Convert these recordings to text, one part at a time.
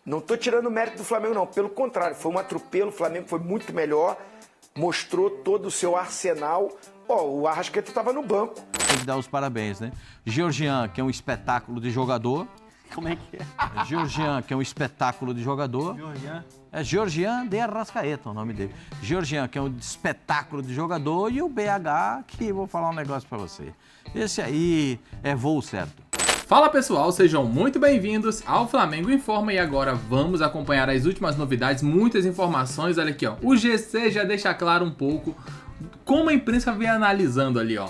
Não estou tirando o mérito do Flamengo, não. Pelo contrário, foi um atropelo. O Flamengo foi muito melhor. Mostrou todo o seu arsenal. O Arrascaeta estava no banco. Tem que dar os parabéns, né? Georgian, que é um espetáculo de jogador. Como é que é? Georgian, que é um espetáculo de jogador. Georgian? É Georgian de Arrascaeta o nome dele. Georgian, que é um espetáculo de jogador. E o BH, que vou falar um negócio pra você. Esse aí é voo certo. Fala pessoal, sejam muito bem-vindos ao Flamengo Informa e agora vamos acompanhar as últimas novidades, muitas informações. Olha aqui, ó. O GC já deixa claro um pouco como a imprensa vem analisando ali, ó.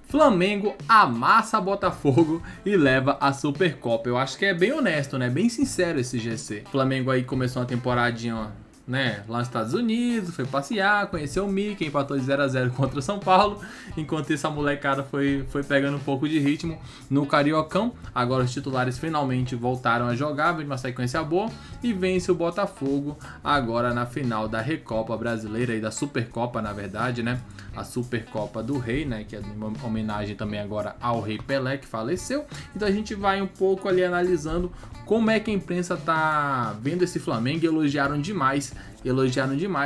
Flamengo amassa Botafogo e leva a Supercopa. Eu acho que é bem honesto, né? Bem sincero esse GC. O Flamengo aí começou uma temporadinha, ó, né, lá nos Estados Unidos, foi passear, conheceu o Mickey, empatou de 0-0 contra o São Paulo, enquanto essa molecada foi pegando um pouco de ritmo no Cariocão. Agora os titulares finalmente voltaram a jogar, vem uma sequência boa e vence o Botafogo agora na final da Recopa Brasileira e da Supercopa, na verdade, né, a Supercopa do Rei, né, que é uma homenagem também agora ao Rei Pelé, que faleceu. Então a gente vai um pouco ali analisando como é que a imprensa tá vendo esse Flamengo e elogiaram demais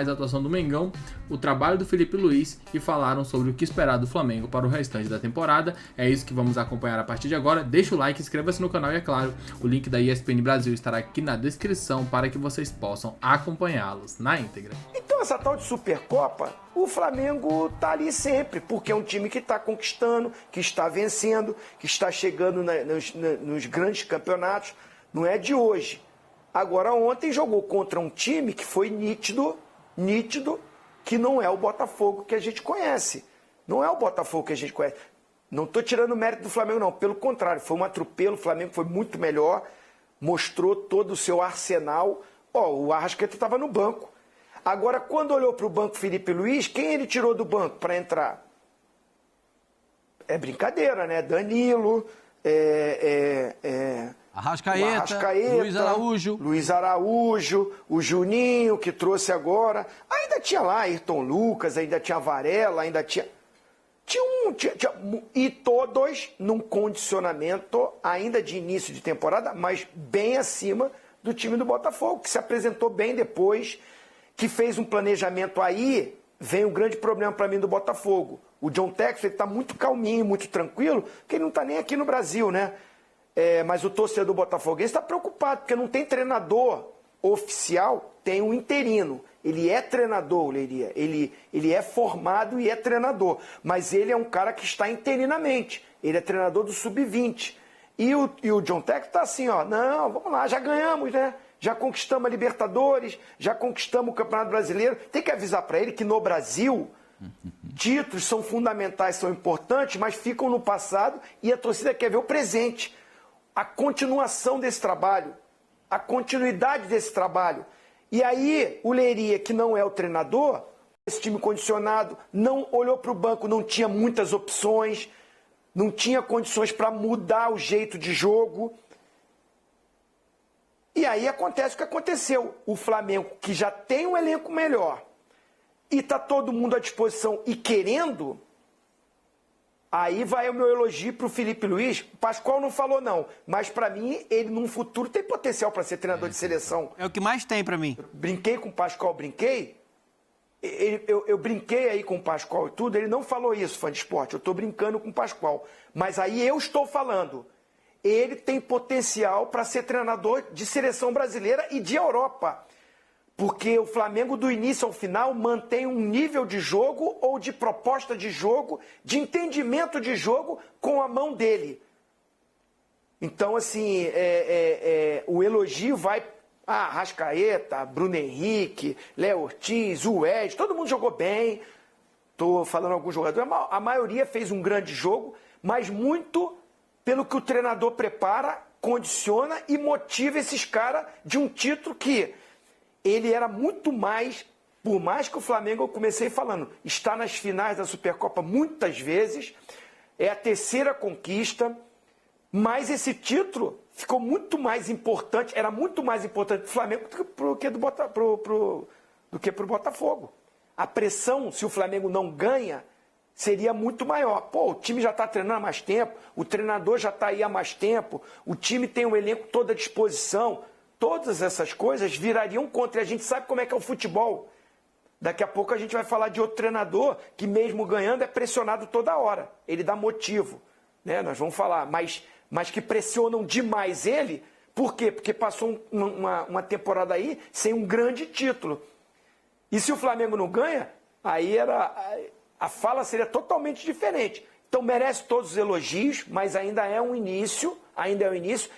a atuação do Mengão, o trabalho do Felipe Luiz e falaram sobre o que esperar do Flamengo para o restante da temporada. É isso que vamos acompanhar a partir de agora. Deixa o like, inscreva-se no canal e, é claro, o link da ESPN Brasil estará aqui na descrição para que vocês possam acompanhá-los na íntegra. Então essa tal de Supercopa, o Flamengo tá ali sempre, porque é um time que está conquistando, que está vencendo, que está chegando nos grandes campeonatos. Não é de hoje. Agora, ontem jogou contra um time que foi nítido, que não é o Botafogo que a gente conhece. Não é o Botafogo que a gente conhece. Não estou tirando o mérito do Flamengo, não. Pelo contrário, foi um atropelo. O Flamengo foi muito melhor, mostrou todo o seu arsenal. O Arrascaeta estava no banco. Agora, quando olhou para o banco Felipe Luiz, quem ele tirou do banco para entrar? É brincadeira, né? Danilo, Arrascaeta, Luiz Araújo, o Juninho, que trouxe agora. Ainda tinha lá Ayrton Lucas, ainda tinha Varela, ainda tinha... E todos num condicionamento ainda de início de temporada, mas bem acima do time do Botafogo, que se apresentou bem depois, que fez um planejamento. Aí vem um grande problema para mim do Botafogo. O John Textor está muito calminho, muito tranquilo, porque ele não está nem aqui no Brasil, né? Mas o torcedor botafoguense está preocupado, porque não tem treinador oficial, tem um interino. Ele é treinador, Leiria. Ele é formado e é treinador. Mas ele é um cara que está interinamente. Ele é treinador do Sub-20. E o John Textor está assim, ó, não, vamos lá, já ganhamos, né? Já conquistamos a Libertadores, já conquistamos o Campeonato Brasileiro. Tem que avisar para ele que no Brasil... títulos são fundamentais, são importantes, mas ficam no passado e a torcida quer ver o presente. A continuação desse trabalho, a continuidade desse trabalho. E aí, o Leiria, que não é o treinador, esse time condicionado, não olhou para o banco, não tinha muitas opções, não tinha condições para mudar o jeito de jogo. E aí acontece o que aconteceu. O Flamengo, que já tem um elenco melhor, e está todo mundo à disposição e querendo... Aí vai o meu elogio para o Felipe Luiz. O Pascoal não falou não, mas para mim ele num futuro tem potencial para ser treinador de seleção. É o que mais tem para mim. Eu brinquei com o Pascoal, eu brinquei aí com o Pascoal e tudo, ele não falou isso, fã de esporte, eu estou brincando com o Pascoal. Mas aí eu estou falando, ele tem potencial para ser treinador de seleção brasileira e de Europa. Porque o Flamengo, do início ao final, mantém um nível de jogo ou de proposta de jogo, de entendimento de jogo com a mão dele. Então, assim, o elogio vai a Arrascaeta, Bruno Henrique, Léo Ortiz, o Ed, todo mundo jogou bem. Estou falando alguns jogadores, a maioria fez um grande jogo, mas muito pelo que o treinador prepara, condiciona e motiva esses caras de um título que... ele era muito mais, por mais que o Flamengo, eu comecei falando, está nas finais da Supercopa muitas vezes, é a terceira conquista, mas esse título ficou muito mais importante, era muito mais importante para o Flamengo do que para o Botafogo. A pressão, se o Flamengo não ganha, seria muito maior. Pô, o time já está treinando há mais tempo, o treinador já está aí há mais tempo, o time tem o elenco todo à disposição. todas essas coisas virariam contra. E a gente sabe como é que é o futebol. Daqui a pouco a gente vai falar de outro treinador que, mesmo ganhando, é pressionado toda hora. Ele dá motivo, né? Nós vamos falar, mas que pressionam demais ele. Por quê? Porque passou uma temporada aí sem um grande título. E se o Flamengo não ganha, aí a fala seria totalmente diferente. Então merece todos os elogios, mas ainda é um início,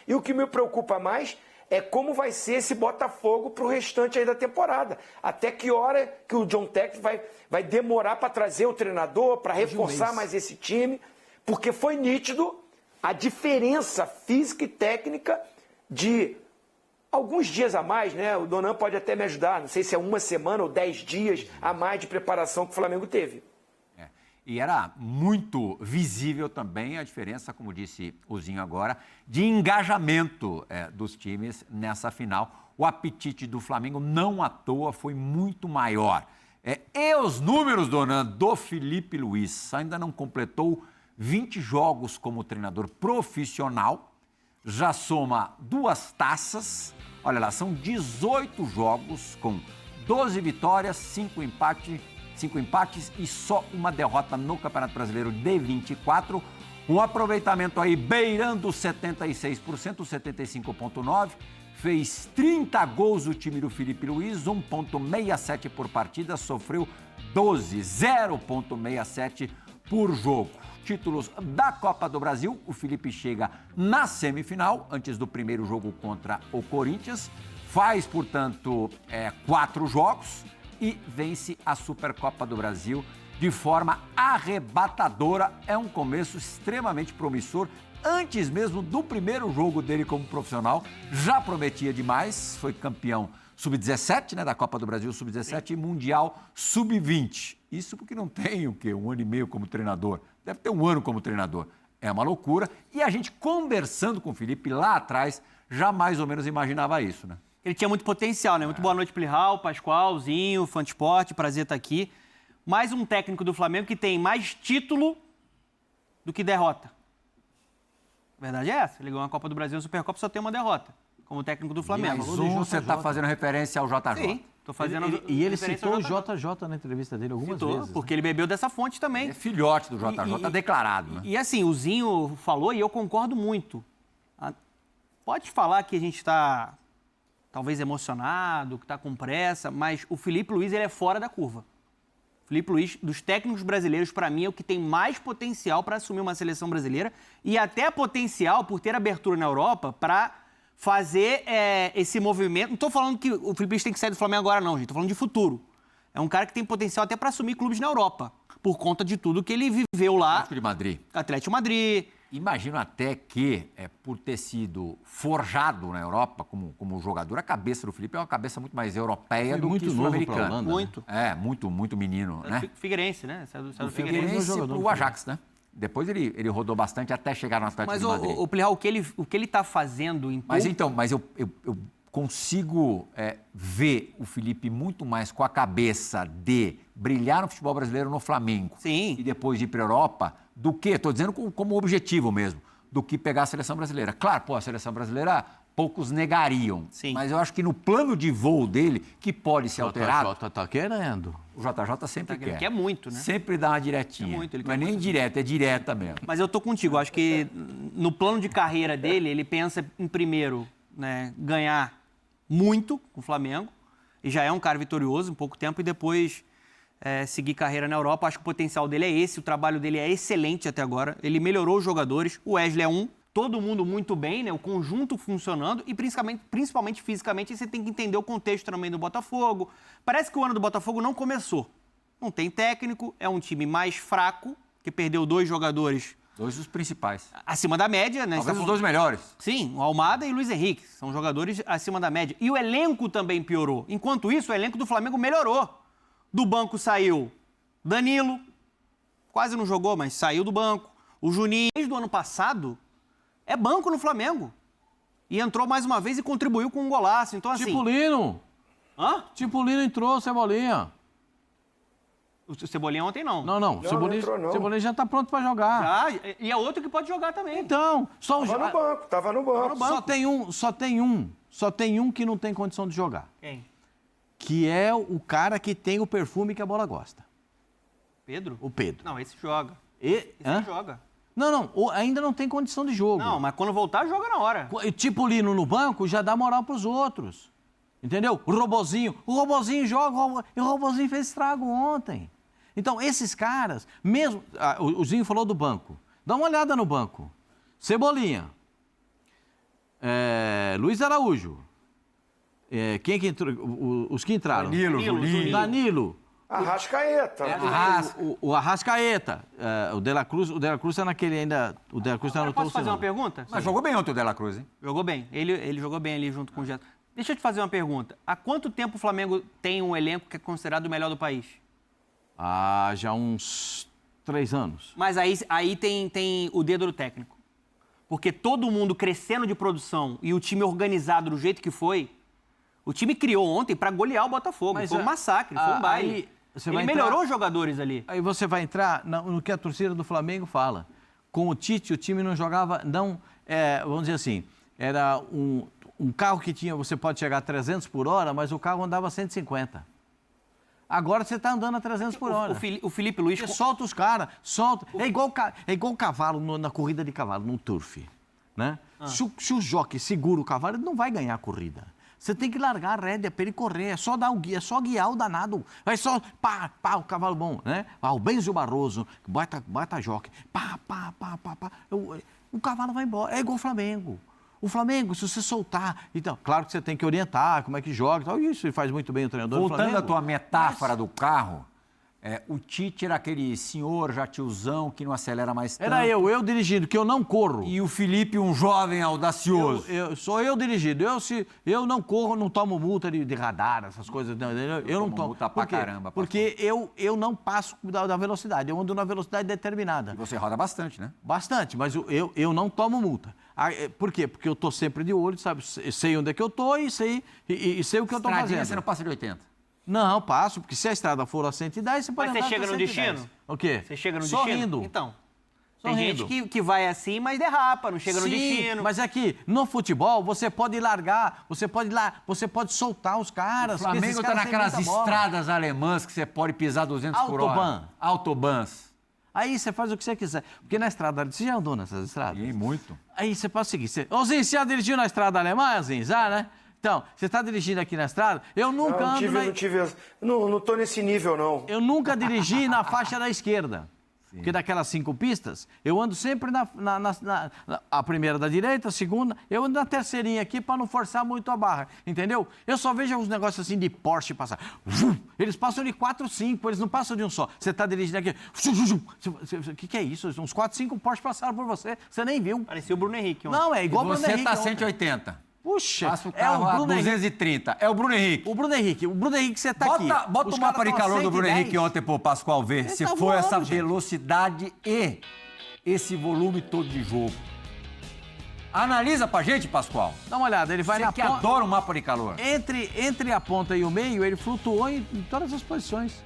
E o que me preocupa mais é como vai ser esse Botafogo para o restante aí da temporada. Até que hora que o John Textor vai demorar para trazer o treinador, para reforçar mais esse time, porque foi nítido a diferença física e técnica de alguns dias a mais, né? O Donan pode até me ajudar, não sei se é 1 semana ou 10 dias a mais de preparação que o Flamengo teve. E era muito visível também a diferença, como disse o Zinho agora, de engajamento dos times nessa final. O apetite do Flamengo, não à toa, foi muito maior. E os números, Donan, do Felipe Luiz, ainda não completou 20 jogos como treinador profissional, já soma 2 taças, olha lá, são 18 jogos com 12 vitórias, 5 empates e só uma derrota no Campeonato Brasileiro de 24. Um aproveitamento aí beirando 76%, 75,9%. Fez 30 gols o time do Felipe Luiz, 1,67 por partida, sofreu 12, 0,67 por jogo. Títulos da Copa do Brasil, o Felipe chega na semifinal, antes do primeiro jogo contra o Corinthians. Faz, portanto, 4 jogos. E vence a Supercopa do Brasil de forma arrebatadora. É um começo extremamente promissor. Antes mesmo do primeiro jogo dele como profissional, já prometia demais. Foi campeão sub-17, né, da Copa do Brasil sub-17 e Mundial sub-20. Isso porque não tem o quê? 1 ano e meio como treinador. Deve ter 1 ano como treinador. É uma loucura. E a gente conversando com o Felipe lá atrás, já mais ou menos imaginava isso, né? Ele tinha muito potencial, né? Muito boa noite, Plihal, Pascoal, Zinho, Fã de Esporte, prazer estar aqui. Mais um técnico do Flamengo que tem mais título do que derrota. A verdade é essa. Ele ganhou a Copa do Brasil e a Supercopa, só tem uma derrota como técnico do Flamengo. Mais você está fazendo referência ao JJ. Sim, estou fazendo E ele citou o JJ na entrevista dele algumas vezes. Porque ele bebeu dessa fonte também. É filhote do JJ, declarado, né? E assim, o Zinho falou e eu concordo muito. Pode falar que a gente está talvez emocionado, que está com pressa, mas o Felipe Luiz ele é fora da curva. O Felipe Luiz, dos técnicos brasileiros, para mim, é o que tem mais potencial para assumir uma seleção brasileira e até potencial por ter abertura na Europa para fazer esse movimento. Não estou falando que o Felipe Luiz tem que sair do Flamengo agora, não, gente. Estou falando de futuro. É um cara que tem potencial até para assumir clubes na Europa, por conta de tudo que ele viveu lá. Atlético de Madrid. Atlético de Madrid. Imagino até que, por ter sido forjado na Europa como jogador, a cabeça do Felipe é uma cabeça muito mais europeia do que sul-americana. Muito. Né? Muito menino, né? Figueirense, né? O Figueirense pro Ajax, né? Depois ele rodou bastante até chegar no Atlético de Madrid. Mas, o Plihal, o que ele está fazendo em... Mas eu consigo ver o Felipe muito mais com a cabeça de brilhar no futebol brasileiro no Flamengo. Sim. E depois de ir para a Europa, do que, estou dizendo como objetivo mesmo, do que pegar a seleção brasileira. Claro, a seleção brasileira poucos negariam. Sim. Mas eu acho que no plano de voo dele, que pode ser alterado... O JJ tá querendo. O JJ sempre quer. Ele quer muito, né? Sempre dá uma diretinha. Ele não é nem indireta, é direta mesmo. Mas eu tô contigo, acho que no plano de carreira dele, ele pensa em primeiro, né, ganhar muito com o Flamengo, e já é um cara vitorioso em pouco tempo, e depois seguir carreira na Europa. Acho que o potencial dele é esse, o trabalho dele é excelente até agora, ele melhorou os jogadores, o Wesley é todo mundo muito bem, né, o conjunto funcionando, e principalmente fisicamente, você tem que entender o contexto também do Botafogo. Parece que o ano do Botafogo não começou, não tem técnico, é um time mais fraco, que perdeu 2 jogadores... 2 dos principais. Acima da média, né? Talvez os 2 melhores. Sim, o Almada e o Luiz Henrique. São jogadores acima da média. E o elenco também piorou. Enquanto isso, o elenco do Flamengo melhorou. Do banco saiu Danilo, quase não jogou, mas saiu do banco. O Juninho, desde o ano passado, é banco no Flamengo. E entrou mais uma vez e contribuiu com um golaço. Então, assim... Tipulino. Hã? Tipulino entrou, Cebolinha. O Cebolinha ontem não. Não. Cebolinha já tá pronto para jogar. E é outro que pode jogar também. Então, Tava no banco. Só tem um Só tem um que não tem condição de jogar. Quem? Que é o cara que tem o perfume que a bola gosta. Pedro? O Pedro. Não, esse joga. Esse joga. Não, ainda não tem condição de jogo. Não, mas quando voltar, joga na hora. Tipo o Lino no banco, já dá moral pros outros. Entendeu? O Robozinho joga, e o Robozinho fez estrago ontem. Então, esses caras, mesmo... o Zinho falou do banco. Dá uma olhada no banco. Cebolinha. Luiz Araújo. Quem que entrou? Os que entraram? Danilo. Arrascaeta. O Arrascaeta. O De La Cruz está naquele ainda... O De La Cruz está no Posso fazer uma pergunta? Mas jogou bem ontem o De La Cruz, hein? Jogou bem. Ele jogou bem ali junto com o Gerson. Deixa eu te fazer uma pergunta. Há quanto tempo o Flamengo tem um elenco que é considerado o melhor do país? Já uns 3 anos. Mas aí tem o dedo do técnico. Porque todo mundo crescendo de produção e o time organizado do jeito que foi, o time criou ontem para golear o Botafogo. Foi um massacre, foi um baile. Ele melhorou os jogadores ali. Aí você vai entrar no que a torcida do Flamengo fala. Com o Tite, o time não jogava, vamos dizer assim, era um carro que tinha, você pode chegar a 300 por hora, mas o carro andava a 150. Agora você está andando a 300 por hora. O Felipe Luiz... Você solta os caras, solta. É igual cavalo na corrida de cavalo, no turf. Né? Se o jockey segura o cavalo, ele não vai ganhar a corrida. Você tem que largar a rédea para ele correr, é só guiar o danado. É só pá, o cavalo bom, né? O Benzo Barroso, bata jockey, pá. O cavalo vai embora, é igual o Flamengo. O Flamengo, se você soltar, então, claro que você tem que orientar como é que joga e tal, isso ele faz muito bem o treinador do Flamengo. Voltando à tua metáfora do carro, o Tite era aquele senhor já tiozão que não acelera mais tanto. Era eu dirigindo, que eu não corro. E o Felipe, um jovem audacioso. Sou eu dirigindo. Eu não corro, não tomo multa de radar, essas coisas. Eu não tomo. Multa pra caramba. Porque eu não passo da velocidade, eu ando na velocidade determinada. E você roda bastante, né? Bastante, mas eu não tomo multa. Por quê? Porque eu tô sempre de olho, sabe? Sei onde é que eu tô e sei o que eu tô fazendo. Você não passa de 80? Não, passo, porque se a estrada for a 110, você pode andar Mas você chega no 110. destino? O quê? Você chega no Sorrindo. destino? Então. Sorrindo. Tem gente que vai assim, mas derrapa, não chega no destino. Mas aqui, no futebol, você pode largar, você pode soltar os caras. O Flamengo está naquelas estradas alemãs que você pode pisar 200 por hora. Autobahns. Aí você faz o que você quiser. Porque na estrada, você já andou nessas estradas? E muito. Aí você pode seguir. Ô, Zinho, você já dirigiu na estrada alemã, Zinho? Já, né? Então, você está dirigindo aqui na estrada, eu nunca Não tô nesse nível, não. Eu nunca dirigi na faixa da esquerda. Sim. Porque daquelas 5 pistas, eu ando sempre a primeira da direita, a segunda, eu ando na terceirinha aqui para não forçar muito a barra, entendeu? Eu só vejo uns negócios assim de Porsche passar. Eles passam de 4, 5, eles não passam de um só. Você está dirigindo aqui, o que é isso? Uns 4, 5 Porsche passaram por você, você nem viu. Parecia o Bruno Henrique. Não, é igual o Bruno Henrique. Você está 180. Puxa, passa o carro a 230. É o Bruno Henrique. O Bruno Henrique, você está aqui. Bota o mapa de calor do Bruno Henrique ontem pro Pascoal ver se foi essa velocidade e esse volume todo de jogo. Analisa pra gente, Pascoal. Dá uma olhada, ele vai na ponta. Você que adora o mapa de calor. Entre a ponta e o meio, ele flutuou em todas as posições.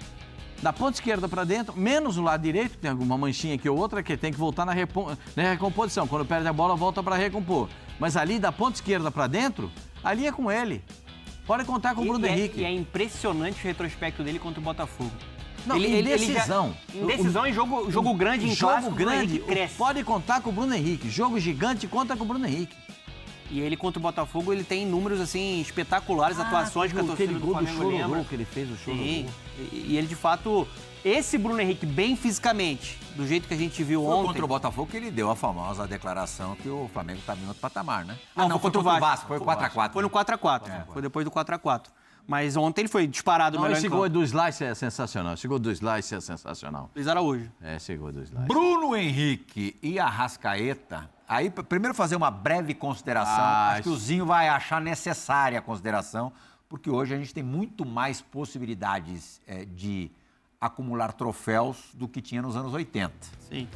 Da ponta esquerda para dentro, menos o lado direito, tem alguma manchinha aqui ou outra, que tem que voltar na recomposição. Quando perde a bola, volta para recompor. Mas ali, da ponta esquerda para dentro, ali é com ele. Pode contar com o Bruno Henrique. E é impressionante o retrospecto dele contra o Botafogo. Não, indecisão. Indecisão em jogo grande, em clássico, grande, cresce. Pode contar com o Bruno Henrique. Jogo gigante, conta com o Bruno Henrique. E ele contra o Botafogo, ele tem números assim espetaculares, atuações que a torcida do Flamengo lembra. Que ele fez o show. Sim. E ele de fato, esse Bruno Henrique bem fisicamente, do jeito que a gente viu ontem. Foi contra o Botafogo que ele deu a famosa declaração que o Flamengo estava em outro patamar, né? Não, foi contra o Vasco. Foi 4x4. Foi no 4x4. Foi depois do 4x4. Mas ontem ele foi disparado o melhor esse gol do Slice é sensacional. Esse gol do Slice é sensacional. Luiz Araújo. Esse gol do Slice. Bruno Henrique e Arrascaeta. Aí, primeiro fazer uma breve consideração. Acho que o Zinho vai achar necessária a consideração, porque hoje a gente tem muito mais possibilidades de acumular troféus do que tinha nos anos 80. Sim.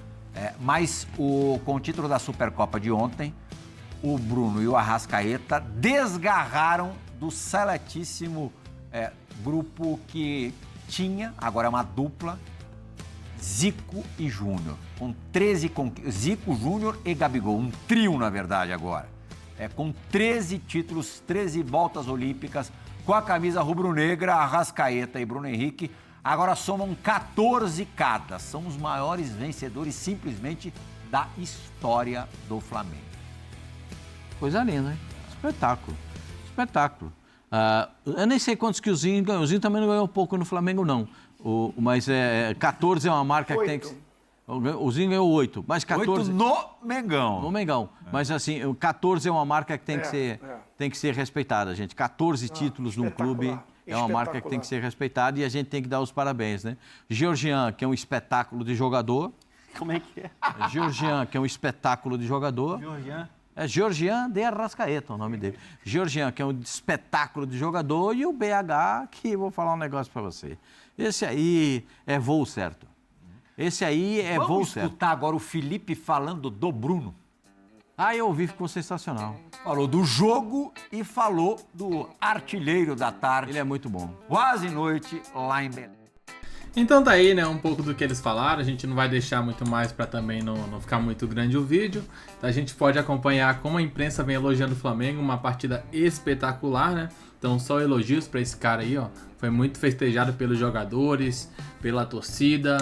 Mas com o título da Supercopa de ontem, o Bruno e o Arrascaeta desgarraram do seletíssimo grupo que tinha, agora é uma dupla, Zico e Júnior, com 13 conquistas. Zico, Júnior e Gabigol, um trio, na verdade, agora. com 13 títulos, 13 voltas olímpicas, com a camisa rubro-negra, Arrascaeta e Bruno Henrique, agora somam 14 cada. São os maiores vencedores simplesmente da história do Flamengo. Coisa linda, hein? Espetáculo. Espetáculo. Eu nem sei quantos que o Zinho ganhou. O Zinho também não ganhou pouco no Flamengo, não. Mas 14 é uma marca que tem que... O Zinho ganhou 8, mas 14... 8 no Mengão. No Mengão. Mas assim, 14 é uma marca que tem que ser respeitada, gente. 14 títulos num clube é uma marca que tem que ser respeitada e a gente tem que dar os parabéns, né? Georgian, que é um espetáculo de jogador. Como é que é? Georgian, que é um espetáculo de jogador. Georgian? É Georgian de Arrascaeta, o nome dele. Georgian, que é um espetáculo de jogador, e o BH, que vou falar um negócio para você. Esse aí é voo certo. Esse aí é voo certo. Vamos escutar agora o Felipe falando do Bruno. Eu ouvi, ficou sensacional. Falou do jogo e falou do artilheiro da tarde. Ele é muito bom. Quase noite lá em Belém. Então tá aí, né, um pouco do que eles falaram. A gente não vai deixar muito mais para também não ficar muito grande o vídeo. A gente pode acompanhar como a imprensa vem elogiando o Flamengo, uma partida espetacular, né? Então só elogios para esse cara aí, ó. Foi muito festejado pelos jogadores, pela torcida,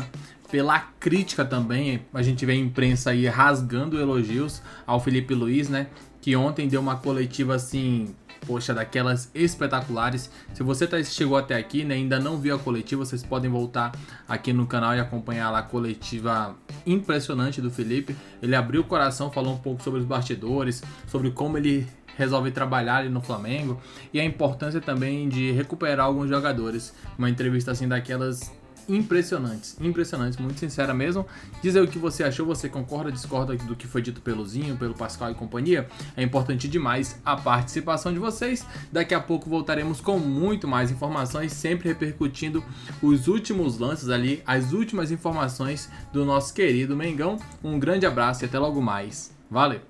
pela crítica também. A gente vê a imprensa aí rasgando elogios ao Felipe Luiz, né? Que ontem deu uma coletiva assim, poxa, daquelas espetaculares. Se você chegou até aqui, né, ainda não viu a coletiva, vocês podem voltar aqui no canal e acompanhar lá a coletiva impressionante do Felipe. Ele abriu o coração, falou um pouco sobre os bastidores, sobre como ele resolve trabalhar ali no Flamengo e a importância também de recuperar alguns jogadores. Uma entrevista assim daquelas impressionantes, muito sincera mesmo. Dizer o que você achou, você concorda, discorda do que foi dito pelo Zinho, pelo Pascal e companhia? É importante demais a participação de vocês. Daqui a pouco voltaremos com muito mais informações, sempre repercutindo os últimos lances ali, as últimas informações do nosso querido Mengão. Um grande abraço e até logo mais. Valeu!